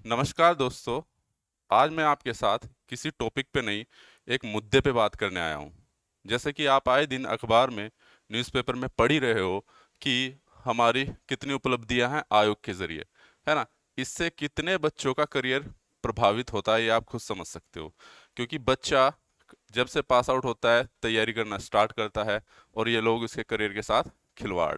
नमस्कार दोस्तों। आज मैं आपके साथ किसी टॉपिक पे नहीं, एक मुद्दे पे बात करने आया हूँ। जैसे कि आप आए दिन अखबार में, न्यूज़पेपर में पढ़ ही रहे हो कि हमारी कितनी उपलब्धियां हैं आयोग के जरिए, है ना। इससे कितने बच्चों का करियर प्रभावित होता है ये आप खुद समझ सकते हो। क्योंकि बच्चा जब से पास आउट होता है तैयारी करना स्टार्ट करता है, और ये लोग उसके करियर के साथ खिलवाड़।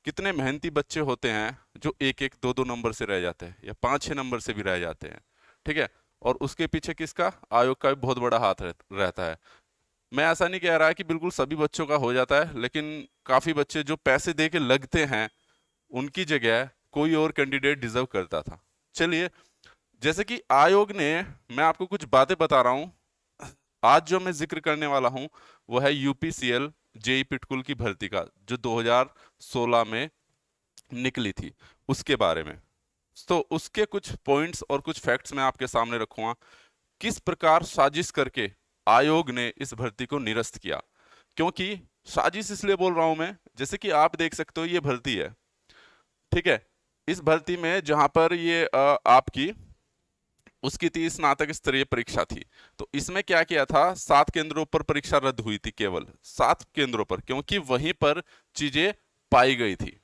कितने मेहनती बच्चे होते हैं जो एक एक दो दो नंबर से रह जाते हैं या पाँच छः नंबर से भी रह जाते हैं, ठीक है। और उसके पीछे किसका, आयोग का भी बहुत बड़ा हाथ रहता है। मैं ऐसा नहीं कह रहा कि बिल्कुल सभी बच्चों का हो जाता है, लेकिन काफ़ी बच्चे जो पैसे दे के लगते हैं उनकी जगह कोई और कैंडिडेट डिजर्व करता था। चलिए, जैसे कि आयोग ने, मैं आपको कुछ बातें बता रहा हूँ। आज जो मैं जिक्र करने वाला हूँ वो है यूपीसीएल जेई पिटकुल की भर्ती का, जो 2016 में निकली थी, उसके बारे में। तो उसके कुछ पॉइंट्स और कुछ फैक्ट्स मैं आपके सामने रखूंगा। किस प्रकार साजिश करके आयोग ने इस भर्ती को निरस्त किया। क्योंकि साजिश इसलिए बोल रहा हूं मैं, जैसे कि आप देख सकते हो ये भर्ती है, ठीक है। इस भर्ती में जहां पर ये आपकी उसकी थी स्नातक स्तरीय परीक्षा थी। तो इसमें क्या किया था, 7 केंद्रों पर परीक्षा रद्द हुई थी, केवल 7 केंद्रों पर, क्योंकि वहीं पर चीजें पाई गई थी,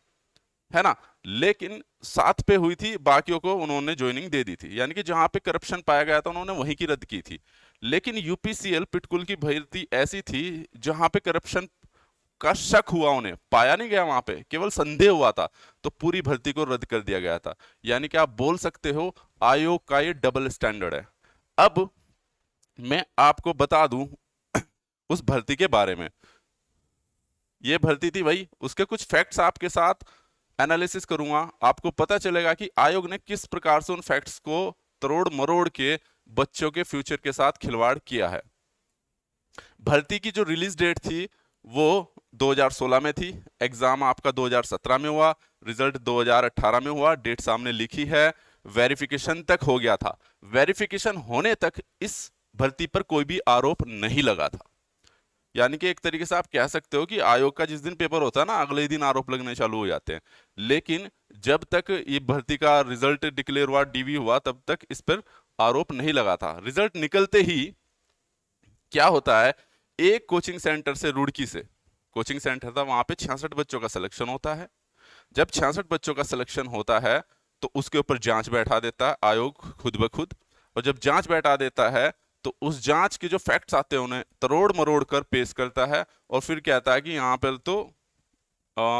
है ना। लेकिन 7 पे हुई थी, बाकियों को उन्होंने ज्वाइनिंग दे दी थी, यानी कि जहां पे करप्शन पाया गया था उन्होंने वहीं की रद्द की थी। लेकिन यूपीसीएल पिटकुल की भर्ती ऐसी थी जहां पे करप्शन का शक हुआ, उन्हें पाया नहीं गया, वहां पे केवल संदेह हुआ था, तो पूरी भर्ती को रद्द कर दिया गया था। यानी कि आप बोल सकते हो आयोग का ये डबल स्टैंडर्ड है। अब मैं आपको बता दूं उस भर्ती के बारे में। ये भर्ती थी भाई, उसके कुछ फैक्ट्स आपके साथ एनालिसिस करूंगा, आपको पता चलेगा कि आयोग ने किस प्रकार से उन फैक्ट्स को तरोड़ मरोड़ के बच्चों के फ्यूचर के साथ खिलवाड़ किया है। भर्ती की जो रिलीज डेट थी वो 2016 में थी, एग्जाम आपका 2017 में हुआ, रिजल्ट 2018 में हुआ, डेट सामने लिखी है। वेरिफिकेशन तक हो गया था, वेरिफिकेशन होने तक इस भर्ती पर कोई भी आरोप नहीं लगा था। यानी कि एक तरीके से आप कह सकते हो कि आयोग का जिस दिन पेपर होता है ना, अगले ही दिन आरोप लगने चालू हो जाते हैं। लेकिन जब तक ये भर्ती का रिजल्ट डिक्लेयर हुआ, डीवी हुआ, तब तक इस पर आरोप नहीं लगा था। रिजल्ट निकलते ही क्या होता है, एक कोचिंग सेंटर से, रुड़की से कोचिंग सेंटर था, वहां पे 66 बच्चों का सिलेक्शन होता है। जब 66 बच्चों का सिलेक्शन होता है तो उसके ऊपर जांच बैठा देता है आयोग खुद ब खुद। और जब जांच बैठा देता है तो उस जांच के जो फैक्ट्स आते हैं उन्हें तरोड़ मरोड़ कर पेश करता है, और फिर कहता है कि यहाँ पर तो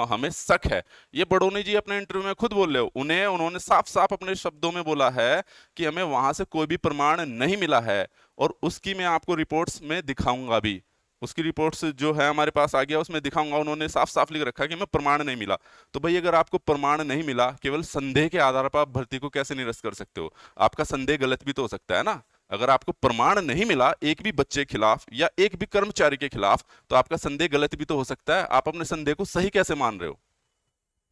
हमें शक है। ये बडोनी जी अपने इंटरव्यू में खुद बोल रहे हो, उन्होंने साफ साफ अपने शब्दों में बोला है कि हमें वहां से कोई भी प्रमाण नहीं मिला है, और उसकी मैं आपको रिपोर्ट्स में दिखाऊंगा भी। उसकी रिपोर्ट्स जो है हमारे पास आ गया, उसमें दिखाऊंगा, उन्होंने साफ साफ लिख रखा है कि हमें प्रमाण नहीं मिला। तो भाई, अगर आपको प्रमाण नहीं मिला, केवल संदेह के आधार पर आप भर्ती को कैसे निरस्त कर सकते हो। आपका संदेह गलत भी तो हो सकता है ना। अगर आपको प्रमाण नहीं मिला एक भी बच्चे के खिलाफ या एक भी कर्मचारी के खिलाफ, तो आपका संदेह गलत भी तो हो सकता है। आप अपने संदेह को सही कैसे मान रहे हो,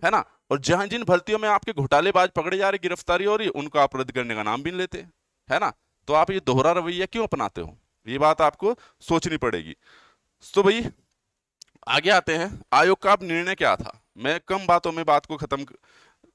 है ना। और जहां जिन भर्तियों में आपके घोटालेबाज पकड़े जा रहे, गिरफ्तारी हो रही, उनको आप रद्द करने का नाम भी नहीं लेते, है ना। तो आप ये दोहरा रवैया क्यों अपनाते हो, ये बात आपको सोचनी पड़ेगी। तो भाई, आगे आते हैं, आयोग का अब निर्णय क्या था। मैं कम बातों में बात को खत्म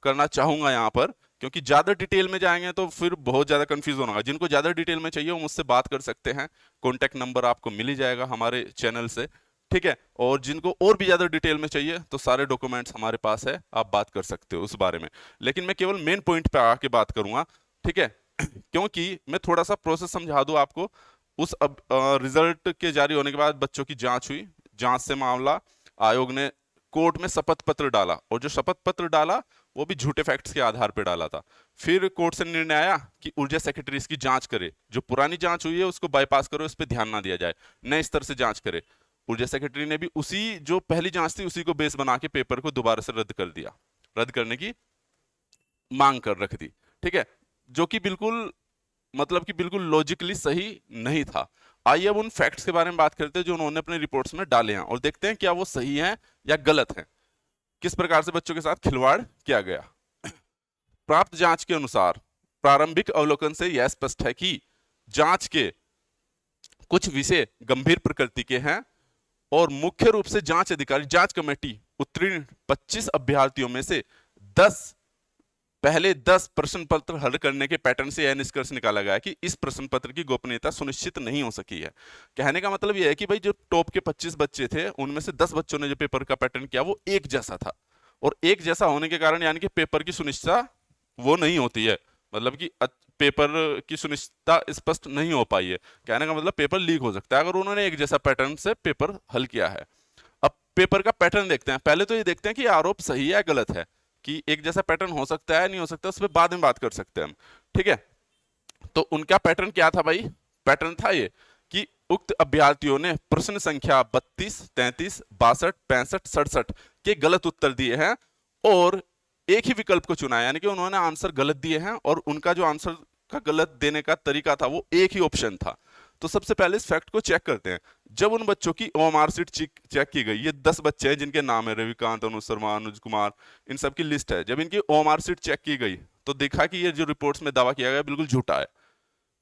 करना चाहूंगा यहाँ पर, क्योंकि ज्यादा डिटेल में जाएंगे तो फिर बहुत ज्यादा कंफ्यूजन होगा। जिनको ज्यादा डिटेल में चाहिए वो मुझसे बात कर सकते हैं, कॉन्टैक्ट नंबर आपको मिल ही जाएगा हमारे चैनल से, ठीक है। और जिनको और भी ज्यादा डिटेल में चाहिए तो सारे डॉक्यूमेंट्स हमारे पास है, आप बात कर सकते हो उस बारे में। लेकिन मैं केवल मेन पॉइंट पे आके बात करूंगा, ठीक है। क्योंकि मैं थोड़ा सा प्रोसेस समझा दूं आपको। उस अब रिजल्ट के जारी होने के बाद बच्चों की जांच हुई, जांच से मामला आयोग ने कोर्ट में शपथ पत्र डाला, और जो शपथ पत्र डाला वो भी झूठे फैक्ट्स के आधार पर डाला था। फिर कोर्ट से निर्णय आया कि ऊर्जा सेक्रेटरी इसकी जांच करे, जो पुरानी जांच हुई है उसको बाईपास करो, इस पर ध्यान ना दिया जाए, नए स्तर से जांच करे। ऊर्जा सेक्रेटरी ने भी उसी जो पहली जांच थी उसी को बेस बना के पेपर को दोबारा से रद्द कर दिया, रद्द करने की मांग कर रख दी, ठीक है। जो कि बिल्कुल, मतलब कि बिल्कुल लॉजिकली सही नहीं था। आइए अब उन फैक्ट्स के बारे में बात करते हैं जो उन्होंने अपने रिपोर्ट्स में डाले हैं, और देखते हैं क्या वो सही हैं या गलत हैं, किस प्रकार से बच्चों के साथ खिलवाड़ किया गया। प्राप्त जांच के अनुसार प्रारंभिक अवलोकन से यह स्पष्ट है कि जांच के कुछ विषय गंभीर प्रकृति के हैं, और मुख्य रूप से जांच अधिकारी, जांच कमेटी उत्तीर्ण 25 अभ्यर्थियों में से 10 पहले 10 प्रश्न पत्र हल करने के पैटर्न से यह निष्कर्ष निकाला गया कि इस प्रश्न पत्र की गोपनीयता सुनिश्चित नहीं हो सकी है। कहने का मतलब यह है कि भाई जो टॉप के 25 बच्चे थे उनमें से 10 बच्चों ने जो पेपर का पैटर्न किया वो एक जैसा था, और एक जैसा होने के कारण यानी कि पेपर की सुनिश्चितता वो नहीं होती है, मतलब कि पेपर की सुनिश्चितता स्पष्ट नहीं हो पाई है। कहने का मतलब पेपर लीक हो सकता है अगर उन्होंने एक जैसा पैटर्न से पेपर हल किया है। अब पेपर का पैटर्न देखते हैं, पहले तो ये देखते हैं कि आरोप सही है गलत है, कि एक जैसा पैटर्न हो सकता है नहीं हो सकता, उस पर बाद में बात कर सकते हैं हम, ठीक है। तो उनका पैटर्न क्या था भाई? पैटर्न था ये कि उक्त अभ्यर्थियों ने प्रश्न संख्या 32, 33, 62, 65, 67 के गलत उत्तर दिए हैं और एक ही विकल्प को चुना है, यानी कि उन्होंने आंसर गलत दिए हैं और उनका जो आंसर का गलत देने का तरीका था वो एक ही ऑप्शन था। तो सबसे पहले इस फैक्ट को चेक करते हैं। जब उन बच्चों की ओएमआर शीट चेक की गई, ये 10 बच्चे हैं जिनके नाम है रविकांत, अनुज शर्मा, अनुज कुमार, इन सब की लिस्ट है। जब इनकी ओएमआर शीट चेक की गई तो देखा कि ये जो रिपोर्ट्स में दावा किया गया बिल्कुल झूठा है।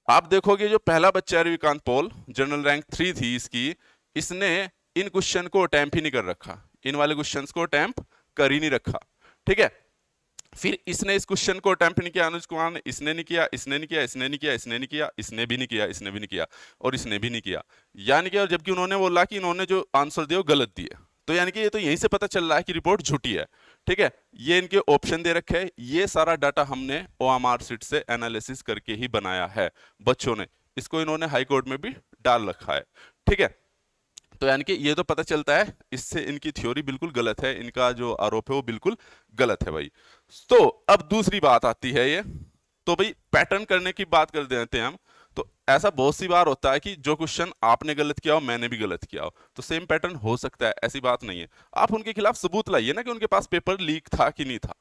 आप देखोगे जो पहला बच्चा है रविकांत पॉल, जनरल रैंक 3 थी इसकी, इसने इन क्वेश्चन को अटेम्प्ट ही नहीं कर रखा, इन वाले क्वेश्चंस को अटेम्प्ट कर ही नहीं रखा, ठीक है। फिर इसने इस क्वेश्चन को अटेम्प्ट नहीं किया, अनुज कुमार ने, इसने नहीं किया, इसने नहीं किया, इसने नहीं किया, इसने नहीं किया, इसने भी नहीं किया, इसने भी नहीं किया, और इसने भी नहीं किया, यानी कि, और जबकि उन्होंने बोला कि इन्होंने जो आंसर दिए वो गलत दिए, तो यानी कि ये तो यहीं से पता चल रहा है कि रिपोर्ट झूठी है, ठीक है। ये इनके ऑप्शन दे रखे हैं, ये सारा डाटा हमने ओएमआर शीट से एनालिसिस करके ही बनाया है बच्चों ने, इसको इन्होंने हाई कोर्ट में भी डाल रखा है, ठीक है। तो यानी कि ये तो पता चलता है इससे इनकी थ्योरी बिल्कुल गलत है, इनका जो आरोप है वो बिल्कुल गलत है भाई। तो अब दूसरी बात आती है ये, तो भाई पैटर्न करने की बात कर देते हैं हम। तो ऐसा बहुत सी बार होता है कि जो क्वेश्चन आपने गलत किया हो मैंने भी गलत किया हो, तो सेम पैटर्न हो सकता है, ऐसी बात नहीं है। आप उनके खिलाफ सबूत लाइए ना कि उनके पास पेपर लीक था कि नहीं था,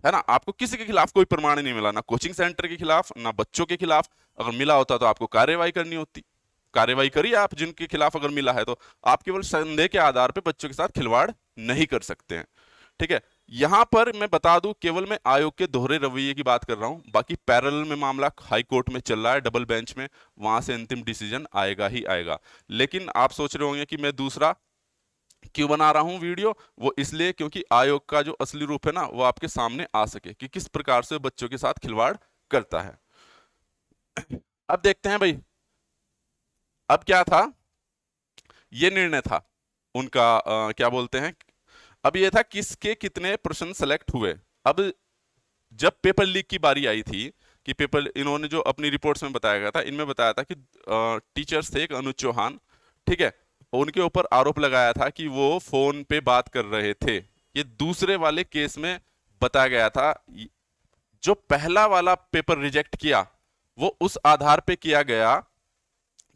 है ना। आपको किसी के खिलाफ कोई प्रमाण नहीं मिला, ना कोचिंग सेंटर के खिलाफ ना बच्चों के खिलाफ। अगर मिला होता तो आपको कार्रवाई करनी होती, कार्रवाई करिए आप, जिनके खिलाफ अगर मिला है तो। आप केवल संदेह के आधार पर बच्चों के साथ खिलवाड़ नहीं कर सकते हैं, ठीक है। यहां पर मैं बता दूं केवल मैं आयोग के दोहरे रवैये की बात कर रहा हूं, बाकी पैरेलल में मामला हाई कोर्ट में चल रहा है, डबल बेंच में, वहां से अंतिम डिसीजन आएगा ही आएगा। लेकिन आप सोच रहे होंगे कि मैं दूसरा क्यों बना रहा हूं वीडियो, वो इसलिए क्योंकि आयोग का जो असली रूप है ना वो आपके सामने आ सके कि किस प्रकार से बच्चों के साथ खिलवाड़ करता है। अब देखते हैं भाई, अब क्या था, ये निर्णय था उनका, क्या बोलते हैं, अब ये था किसके कितने प्रश्न सेलेक्ट हुए। अब जब पेपर लीक की बारी आई थी, कि पेपर इन्होंने जो अपनी रिपोर्ट्स में बताया गया था, इनमें बताया था कि टीचर्स थे एक अनुज चौहान, ठीक है, उनके ऊपर आरोप लगाया था कि वो फोन पे बात कर रहे थे। ये दूसरे वाले केस में बताया गया था। जो पहला वाला पेपर रिजेक्ट किया वो उस आधार पे किया गया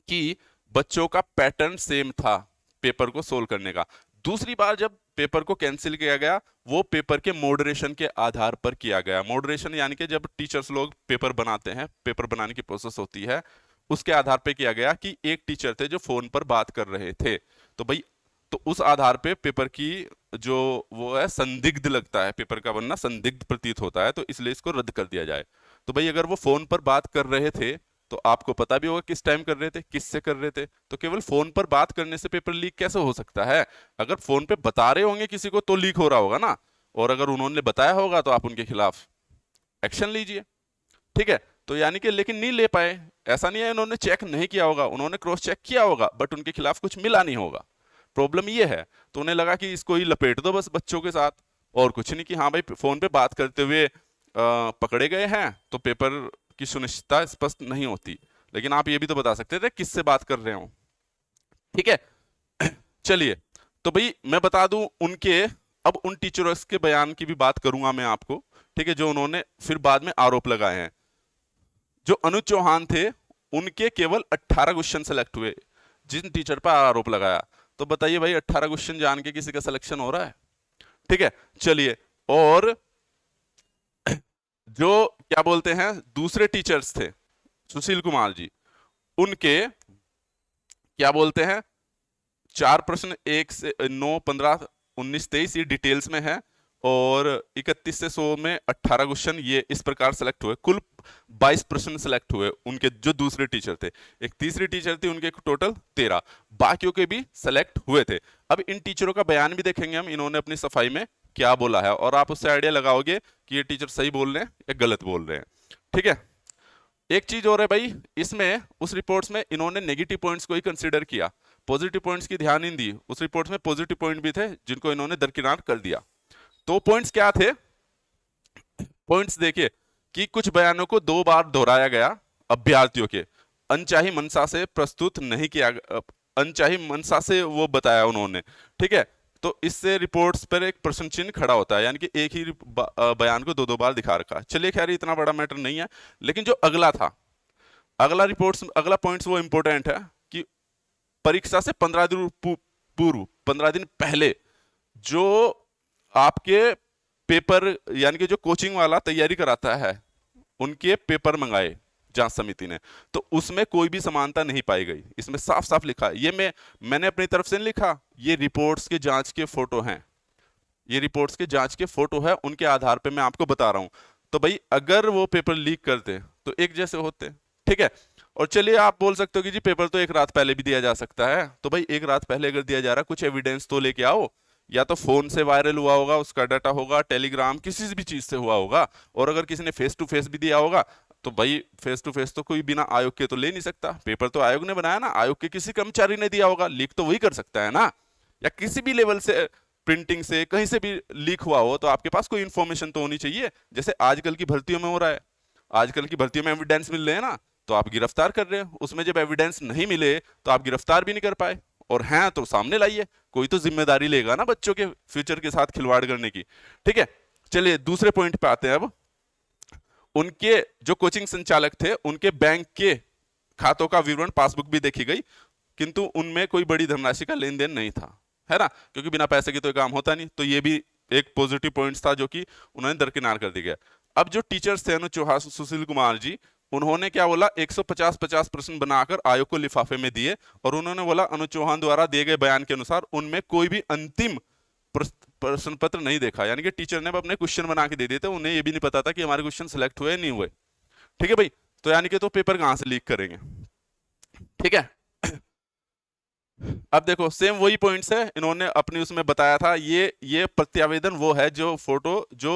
कि बच्चों का पैटर्न सेम था पेपर को सोल्व करने का। दूसरी बार जब पेपर को कैंसिल किया गया वो पेपर के मॉडरेशन के आधार पर किया गया। मॉडरेशन यानी कि जब टीचर्स लोग पेपर बनाते हैं, पेपर बनाने की प्रोसेस होती है, उसके आधार पे किया गया कि एक टीचर थे जो फोन पर बात कर रहे थे, तो भाई तो उस आधार पे पेपर की जो वो है संदिग्ध लगता है, पेपर का बनना संदिग्ध प्रतीत होता है, तो इसलिए इसको रद्द कर दिया जाए। तो भाई अगर वो फोन पर बात कर रहे थे तो आपको पता भी होगा किस टाइम कर रहे थे, किससे कर रहे थे, तो केवल फोन पर बात करने से पेपर लीक कैसे हो सकता है? अगर फोन पे बता रहे होंगे किसी को तो लीक हो रहा होगा ना, और अगर उन्होंने बताया होगा तो आप उनके खिलाफ एक्शन लीजिए, ठीक है। तो यानी कि लेकिन नहीं ले पाए, ऐसा नहीं है उन्होंने चेक नहीं किया होगा, उन्होंने क्रॉस चेक किया होगा बट उनके खिलाफ कुछ मिला नहीं होगा। प्रॉब्लम ये है, तो उन्हें लगा कि इसको ही लपेट दो बस बच्चों के साथ, और कुछ नहीं, कि हाँ भाई फोन पे बात करते हुए पकड़े गए हैं तो पेपर की सुनिश्चितता स्पष्ट नहीं होती, लेकिन आप ये भी तो बता सकते थे किससे बात कर रहे हो, ठीक है। चलिए, तो भाई मैं बता दूं उनके, अब उन टीचर्स के बयान की भी बात करूंगा मैं आपको, ठीक है, जो उन्होंने फिर बाद में आरोप लगाए हैं। जो अनुज चौहान थे उनके केवल 18 क्वेश्चन सेलेक्ट हुए जिन टीचर पर आरोप लगाया। तो बताइए भाई 18 क्वेश्चन जान के किसी का सिलेक्शन हो रहा है? ठीक है, चलिए, और जो क्या बोलते हैं दूसरे टीचर्स थे सुशील कुमार जी, उनके क्या बोलते हैं 4 प्रश्न 1 से 9, 15, 19, 23 ये डिटेल्स में है, और 31 से 100 में 18 क्वेश्चन ये इस प्रकार सेलेक्ट हुए। कुल 22 प्रश्न सेलेक्ट हुए उनके जो दूसरे टीचर थे, एक तीसरी टीचर थी, उनके टोटल 13, बाकियों के भी सेलेक्ट हुए थे। अब इन टीचरों का बयान भी देखेंगे हम, इन्होंने अपनी सफाई में क्या बोला है, और आप उससे आइडिया लगाओगे कि ये टीचर सही बोल रहे हैं या गलत बोल रहे हैं। ठीक है, एक चीज और है भाई, इसमें उस रिपोर्ट्स में इन्होंने नेगेटिव पॉइंट्स को ही कंसीडर किया, पॉजिटिव पॉइंट्स की ध्यान नहीं दी। उस रिपोर्ट में पॉजिटिव पॉइंट भी थे जिनको इन्होंने दरकिनार कर दिया। तो पॉइंट्स क्या थे? पॉइंट्स देखिए कि कुछ बयानों को 2 बार दोहराया गया अभ्यर्थियों के, अनचाही मंशा से प्रस्तुत नहीं किया, अनचाही मंशा से वो बताया उन्होंने। ठीक है, तो इससे रिपोर्ट्स पर एक प्रश्न चिन्ह खड़ा होता है, यानी कि एक ही बयान को 2 बार दिखा रखा है। चलिए खैर इतना बड़ा मैटर नहीं है, लेकिन जो अगला था, अगला पॉइंट्स वो इंपॉर्टेंट है कि परीक्षा से 15 दिन पूर्व, 15 दिन पहले जो आपके पेपर, यानी कि जो कोचिंग वाला तैयारी कराता है, उनके पेपर मंगाए जांच समिति ने, तो उसमें कोई भी समानता नहीं पाई गई। इसमें साफ साफ लिखा है, ये मैंने अपनी तरफ से नहीं लिखा, ये रिपोर्ट्स के जांच के फोटो हैं, ये रिपोर्ट्स के जांच के फोटो है, उनके आधार पे मैं आपको बता रहा हूं। तो भाई अगर वो पेपर लीक करते तो एक जैसे होते। ठीक है, और चलिए आप बोल सकते हो कि जी पेपर तो एक रात पहले भी दिया जा सकता है, तो भाई एक रात पहले अगर दिया जा रहा, कुछ एविडेंस तो लेके आओ, या तो फोन से वायरल हुआ होगा, उसका डाटा होगा, टेलीग्राम, किसी भी चीज से हुआ होगा, और अगर किसी ने फेस टू फेस भी दिया होगा, तो भाई फेस टू फेस तो कोई बिना आयोग के तो ले नहीं सकता, पेपर तो आयोग ने बनाया ना, आयोग के किसी कर्मचारी ने दिया होगा, लीक तो वही कर सकता है ना, या किसी भी लेवल से, प्रिंटिंग से, कहीं से भी लीक हुआ हो, तो आपके पास कोई इंफॉर्मेशन तो होनी चाहिए। जैसे आजकल की भर्तियों में हो रहा है, आजकल की भर्तियों में एविडेंस मिल रहे हैं ना, तो आप गिरफ्तार कर रहे हो, उसमें जब एविडेंस नहीं मिले तो आप गिरफ्तार भी नहीं कर पाए, और हैं तो सामने लाइए, कोई तो जिम्मेदारी लेगा ना बच्चों के फ्यूचर के साथ खिलवाड़ करने की। ठीक है, चलिए दूसरे पॉइंट पे आते हैं अब। उनके जो कोचिंग संचालक थे, उनके बैंक के खातों का विवरण, पासबुक भी देखी गई, किंतु उनमें कोई बड़ी धनराशि का लेन देन नहीं था, है ना, क्योंकि बिना पैसे के तो काम होता नहीं। तो ये भी एक पॉजिटिव पॉइंट था जो कि उन्होंने दरकिनार कर दिया गया। अब जो टीचर्स थे, चौहान सुशील कुमार जी, उन्होंने क्या बोला, 150 प्रश्न बनाकर आयोग को लिफाफे में दिए, और उन्होंने बोला अनु चौहान द्वारा दिए गए बयान के अनुसार उनमें कोई भी अंतिम प्रश्न पत्र नहीं देखा, यानी कि टीचर ने अपने क्वेश्चन बना के दे दिए थे, उन्हें ये भी नहीं पता था कि हमारे क्वेश्चन सिलेक्ट हुए नहीं हुए। ठीक है भाई, तो यानी कि तो पेपर कहां से लीक करेंगे। ठीक है, अब देखो सेम वही पॉइंट्स है, इन्होंने अपनी उसमें बताया था, ये प्रत्यावेदन वो है जो फोटो जो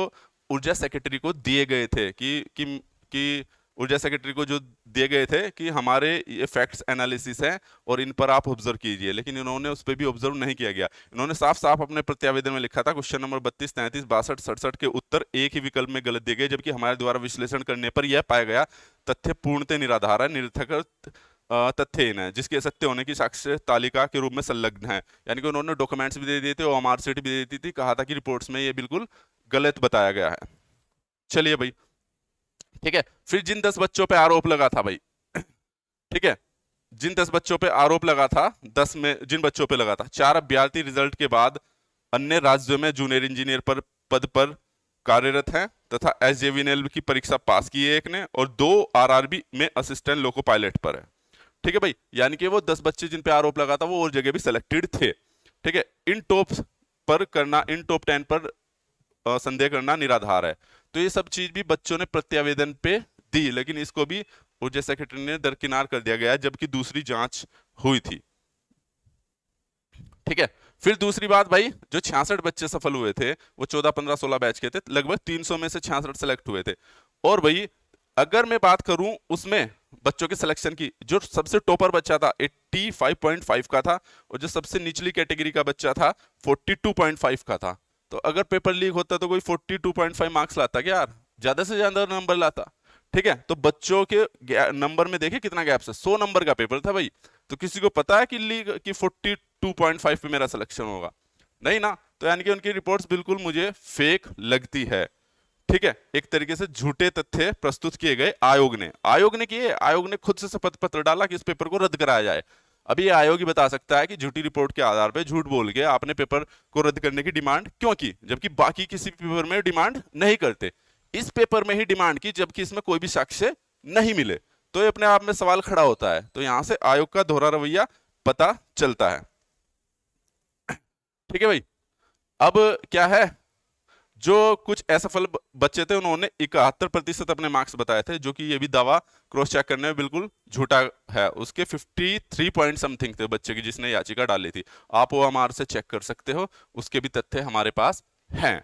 ऊर्जा सेक्रेटरी को दिए गए थे कि ऊर्जा सेक्रेटरी को जो दिए गए थे कि हमारे ये फैक्ट्स एनालिसिस हैं और इन पर आप ऑब्जर्व कीजिए, लेकिन इन्होंने उस पर भी ऑब्जर्व नहीं किया गया। इन्होंने साफ साफ अपने प्रत्यावेदन में लिखा था, क्वेश्चन नंबर 32, 33, 62, 67 के उत्तर एक ही विकल्प में गलत दिए गए, जबकि हमारे द्वारा विश्लेषण करने पर यह पाया गया तथ्य पूर्णतः निराधार है, निरर्थक तथ्यहीन है, जिसके सत्य होने की साक्ष्य तालिका के रूप में संलग्न है। यानी कि उन्होंने डॉक्यूमेंट्स भी दे दिए थे और मार्कशीट भी दे दी थी, कहा था कि रिपोर्ट्स में ये बिल्कुल गलत बताया गया है। चलिए भाई, ठीक है, फिर जिन 10 बच्चों पे आरोप लगा था भाई, ठीक है, जिन 10 बच्चों पे आरोप लगा था, 10 में जिन बच्चों पे लगा था, 4 अभ्यर्थी रिजल्ट के बाद अन्य राज्यों में जूनियर इंजीनियर पर पद पर कार्यरत हैं तथा एसजेवीएनएल की परीक्षा पास की है एक ने, और 2 आरआरबी में असिस्टेंट लोको पायलट पर है। ठीक है भाई, यानी कि वो 10 बच्चे जिन पे आरोप लगा था वो और जगह भी सिलेक्टेड थे। ठीक है, इन टॉप 10 पर संदेह करना निराधार है। तो ये सब चीज भी बच्चों ने प्रत्यावेदन पे दी, लेकिन इसको भी ऊर्जा सेक्रेटरी ने दरकिनार कर दिया गया, जबकि दूसरी जांच हुई थी। ठीक है, फिर दूसरी बात भाई, जो 66 बच्चे सफल हुए थे वो 14, 15, 16 बैच के थे, लगभग 300 में से 66 सेलेक्ट हुए थे। और भाई अगर मैं बात करूं उसमें बच्चों के सिलेक्शन की, जो सबसे टॉपर बच्चा था 85.5 का था, और जो सबसे निचली कैटेगरी का बच्चा था 42.5 का था। तो अगर पेपर लीक होता तो कोई 42.5 मार्क्स लाता क्या यार, ज्यादा से ज्यादा नंबर लाता। ठीक है, तो बच्चों के नंबर में देखिए कितना गैप है, 100 नंबर का पेपर था भाई, तो किसी को पता है कि लीक कि 42.5 पे मेरा सिलेक्शन होगा, नहीं ना। तो यानी कि उनकी रिपोर्ट्स बिल्कुल मुझे फेक लगती है। ठीक है, एक तरीके से झूठे तथ्य प्रस्तुत किए गए आयोग ने खुद से शपथ पत्र डाला कि इस पेपर को रद्द कराया जाए। अभी ये आयोग ही बता सकता है कि झूठी रिपोर्ट के आधार पर झूठ बोल के आपने पेपर को रद्द करने की डिमांड क्यों की, जबकि बाकी किसी पेपर में डिमांड नहीं करते, इस पेपर में ही डिमांड की जबकि इसमें कोई भी साक्ष्य नहीं मिले। तो ये अपने आप में सवाल खड़ा होता है। तो यहां से आयोग का दोहरा रवैया पता चलता है। ठीक है भाई, अब क्या है, जो कुछ असफल बच्चे थे उन्होंने 71% अपने मार्क्स बताए थे, जो कि ये भी दावा क्रॉस चेक करने में बिल्कुल झूठा है। उसके 53 पॉइंट समथिंग थे बच्चे की जिसने याचिका डाली थी, आप वो हमारे से चेक कर सकते हो, उसके भी तथ्य हमारे पास हैं।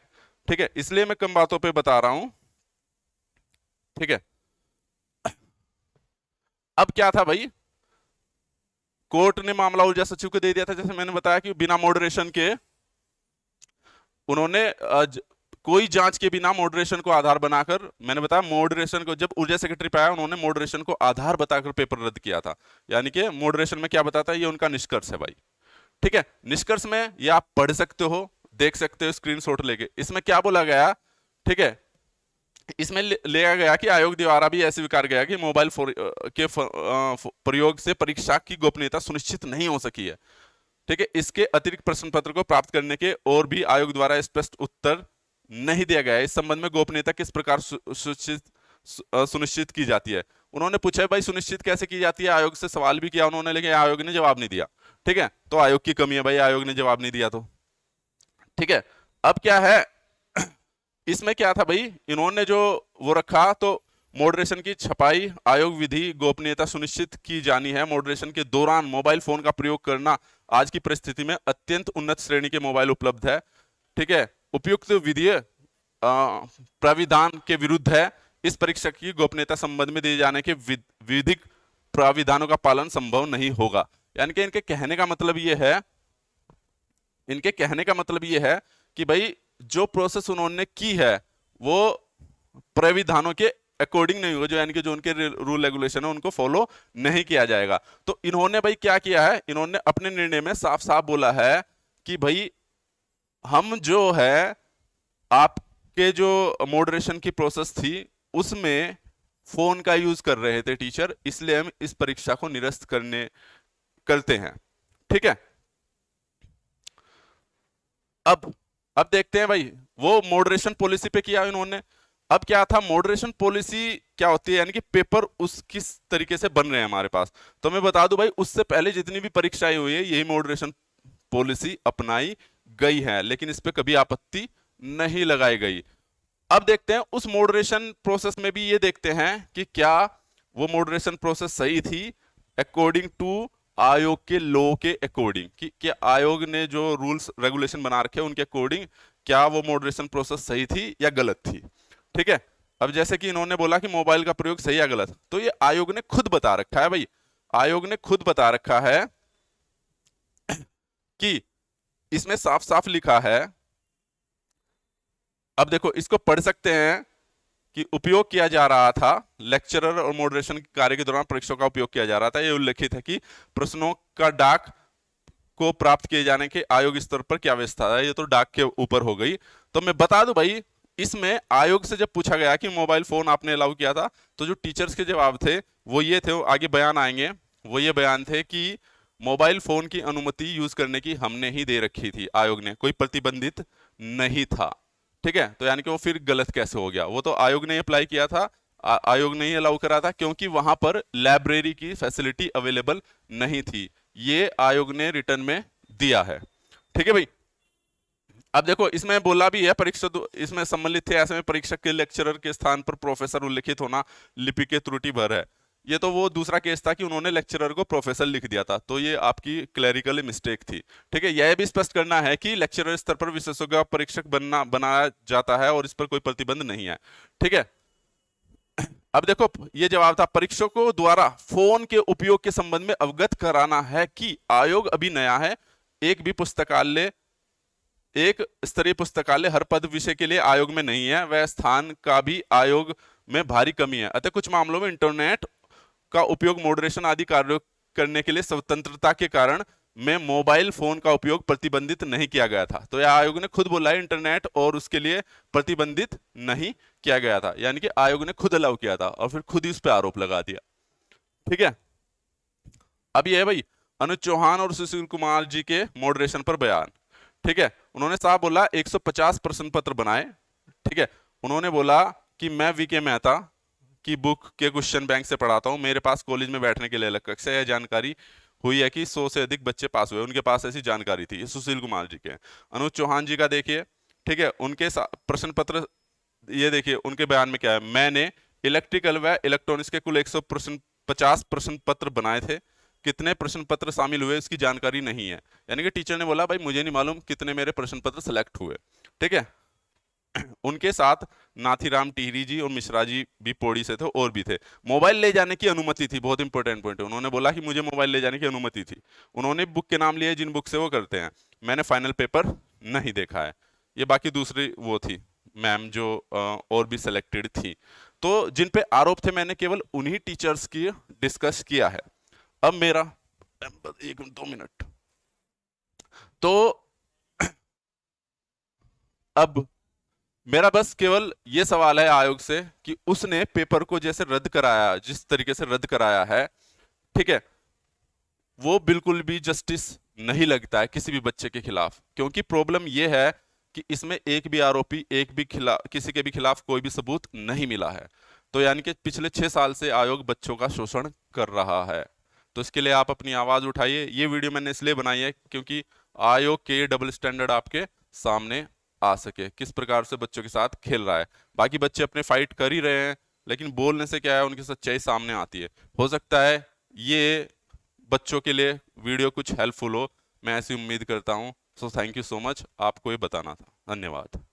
ठीक है, इसलिए मैं कम बातों पे बता रहा हूं। ठीक है, अब क्या था भाई, कोर्ट ने मामला ऊर्जा सचिव को दे दिया था, जैसे मैंने बताया कि बिना मॉडरेशन के उन्होंने कोई जांच के बिना मॉडरेशन को आधार बनाकर, मैंने बताया मॉडरेशन को, जब ऊर्जा सेक्रेटरी पे आया उन्होंने मॉडरेशन को आधार बताकर पेपर रद्द किया था। यानी कि मॉडरेशन में क्या बताता है, ये उनका निष्कर्ष है भाई। ठीक है, निष्कर्ष में ये आप पढ़ सकते हो, देख सकते हो स्क्रीनशॉट लेके। इसमें क्या बोला गया, ठीक है, इसमें लिया गया कि आयोग द्वारा भी ऐसे स्वीकार गया कि मोबाइल के प्रयोग से परीक्षा की गोपनीयता सुनिश्चित नहीं हो सकी है। ठीक है, इसके अतिरिक्त प्रश्न पत्र को प्राप्त करने के और भी आयोग द्वारा स्पष्ट उत्तर नहीं दिया गया है। इस संबंध में गोपनीयता किस प्रकार सुनिश्चित की जाती है। उन्होंने पूछा भाई सुनिश्चित कैसे की जाती है, आयोग से सवाल भी किया उन्होंने, लेकिन आयोग ने जवाब नहीं दिया। ठीक है, तो आयोग की कमी है भाई, आयोग ने जवाब नहीं दिया तो। ठीक है, अब क्या है, इसमें क्या था भाई, इन्होंने जो वो रखा, तो मॉडरेशन की छपाई, आयोग विधि, गोपनीयता सुनिश्चित की जानी है। मॉडरेशन के दौरान मोबाइल फोन का प्रयोग करना आज की परिस्थिति में अत्यंत उन्नत श्रेणी के मोबाइल उपलब्ध है। ठीक है, उपयुक्त विधीय प्राविधान के विरुद्ध है। इस परीक्षा की गोपनीयता संबंध में दिए जाने के विधिक प्राविधानों का पालन संभव नहीं होगा। यानी कि इनके कहने का मतलब ये है, इनके कहने का मतलब ये है कि भाई जो प्रोसेस उन्होंने की है वो प्राविधानों के अकॉर्डिंग नहीं होगा, जो यानी कि जो उनके रूल रेगुलेशन है उनको फॉलो नहीं किया जाएगा। तो इन्होंने भाई क्या किया है, इन्होंने अपने निर्णय में साफ साफ बोला है कि भाई हम जो है आपके जो मॉडरेशन की प्रोसेस थी उसमें फोन का यूज कर रहे थे टीचर, इसलिए हम इस परीक्षा को निरस्त करते हैं। ठीक है, अब देखते हैं भाई वो मॉडरेशन पॉलिसी पे किया इन्होंने। अब क्या था, मॉडरेशन पॉलिसी क्या होती है, यानी कि पेपर उस किस तरीके से बन रहे हैं हमारे पास। तो मैं बता दूं भाई, उससे पहले जितनी भी परीक्षाएं हुई है यही मॉडरेशन पॉलिसी अपनाई गई है, लेकिन इस पे कभी आपत्ति नहीं लगाई गई। अब देखते हैं उस मॉडरेशन प्रोसेस में भी ये देखते हैं कि क्या वो मॉडरेशन प्रोसेस सही थी अकॉर्डिंग टू आयोग के लॉ के अकॉर्डिंग, कि क्या आयोग ने जो रूल्स रेगुलेशन बना रखे उनके अकॉर्डिंग क्या वो मॉडरेशन प्रोसेस सही थी या गलत थी। ठीक है, अब जैसे कि इन्होंने बोला कि मोबाइल का प्रयोग सही या गलत, तो ये आयोग ने खुद बता रखा है भाई, आयोग ने खुद बता रखा है कि इसमें साफ साफ लिखा है। अब देखो इसको पढ़ सकते हैं कि उपयोग किया जा रहा था, लेक्चरर और मॉडरेशन कार्य के दौरान परीक्षकों का उपयोग किया जा रहा था। यह उल्लेखित है कि प्रश्नों का डाक को प्राप्त किए जाने के आयोग स्तर पर क्या व्यवस्था है, ये तो डाक के ऊपर हो गई। तो मैं बता दूं भाई, इसमें आयोग से जब पूछा गया कि मोबाइल फोन आपने अलाउ किया था, तो जो टीचर्स के जवाब थे वो ये थे, आगे बयान आएंगे, वो ये बयान थे कि मोबाइल फोन की अनुमति यूज करने की हमने ही दे रखी थी, आयोग ने, कोई प्रतिबंधित नहीं था। ठीक है, तो यानी कि वो फिर गलत कैसे हो गया, वो तो आयोग ने अप्लाई किया था, आयोग ने ही अलाउ करा था, क्योंकि वहां पर लाइब्रेरी की फैसिलिटी अवेलेबल नहीं थी, ये आयोग ने रिटर्न में दिया है। ठीक है भाई, अब देखो इसमें बोला भी है परीक्षा इसमें सम्मिलित थे ऐसे में परीक्षक के लेक्चरर के स्थान पर प्रोफेसर उल्लिखित होना लिपि के त्रुटि भर है। ये तो वो दूसरा केस था कि उन्होंने लेक्चरर को प्रोफेसर लिख दिया था, तो ये आपकी क्लैरिकल मिस्टेक थी। ठीक है, यह भी स्पष्ट करना है कि लेक्चरर स्तर पर विशेषज्ञ परीक्षक बनाया जाता है और इस पर कोई प्रतिबंध नहीं है। ठीक है, अब देखो ये जवाब था, परीक्षकों द्वारा फोन के उपयोग के संबंध में अवगत कराना है कि आयोग अभी नया है, एक स्तरीय पुस्तकालय हर पद विषय के लिए आयोग में नहीं है, वह स्थान का भी आयोग में भारी कमी है। अतः कुछ मामलों में इंटरनेट का उपयोग मॉडरेशन आदि कार्यों करने के लिए स्वतंत्रता के कारण में मोबाइल फोन का उपयोग प्रतिबंधित नहीं किया गया था। तो यह आयोग ने खुद बोला है, इंटरनेट और उसके लिए प्रतिबंधित नहीं किया गया था, यानी कि आयोग ने खुद अलाउ किया था और फिर खुद ही उस पर आरोप लगा दिया। ठीक है, अब ये है भाई अनुज चौहान और सुशील कुमार जी के मॉडरेशन पर बयान। ठीक है, उन्होंने साहब बोला 150 प्रश्न पत्र बनाए। ठीक है, उन्होंने बोला कि मैं वीके मेहता की बुक के क्वेश्चन बैंक से पढ़ाता हूं, मेरे पास कॉलेज में बैठने के लिए अलग कक्षा है, यह जानकारी हुई है कि 100 से अधिक बच्चे पास हुए, उनके पास ऐसी जानकारी थी। ये सुशील कुमार जी के। अनुज चौहान जी का देखिए, ठीक है, उनके प्रश्न पत्र ये देखिए, उनके बयान में क्या है, मैंने इलेक्ट्रिकल व इलेक्ट्रॉनिक्स के कुल 150 प्रश्न पत्र बनाए थे, कितने प्रश्न पत्र शामिल हुए इसकी जानकारी नहीं है। यानी कि टीचर ने बोला भाई मुझे नहीं मालूम कितने मेरे प्रश्न पत्र सेलेक्ट हुए। ठीक है। उनके साथ नाथीराम टिहरी जी और मिश्रा जी भी पौड़ी से थे, और भी थे। मोबाइल ले जाने की अनुमति थी, बहुत इंपॉर्टेंट पॉइंट है। उन्होंने बोला कि मुझे मोबाइल ले जाने की अनुमति थी। उन्होंने बुक के नाम लिए जिन बुक से वो करते हैं। मैंने फाइनल पेपर नहीं देखा है। ये बाकी दूसरी वो थी मैम जो और भी सिलेक्टेड थी। तो जिन पे आरोप थे मैंने केवल उन्हीं टीचर्स की डिस्कस किया है। अब मेरा 2 मिनट। तो अब मेरा बस केवल ये सवाल है आयोग से कि उसने पेपर को जैसे रद्द कराया, जिस तरीके से रद्द कराया है, ठीक है, वो बिल्कुल भी जस्टिस नहीं लगता है किसी भी बच्चे के खिलाफ। क्योंकि प्रॉब्लम ये है कि इसमें एक भी आरोपी, एक भी खिलाफ, किसी के भी खिलाफ कोई भी सबूत नहीं मिला है। तो यानी कि पिछले 6 साल से आयोग बच्चों का शोषण कर रहा है। तो इसके लिए आप अपनी आवाज उठाइए। ये वीडियो मैंने इसलिए बनाई है क्योंकि आयोग के डबल स्टैंडर्ड आपके सामने आ सके, किस प्रकार से बच्चों के साथ खेल रहा है। बाकी बच्चे अपने फाइट कर ही रहे हैं, लेकिन बोलने से क्या है, उनकी सच्चाई सामने आती है। हो सकता है ये बच्चों के लिए वीडियो कुछ हेल्पफुल हो, मैं ऐसी उम्मीद करता हूं। So thank you so much, आपको ये बताना था। धन्यवाद।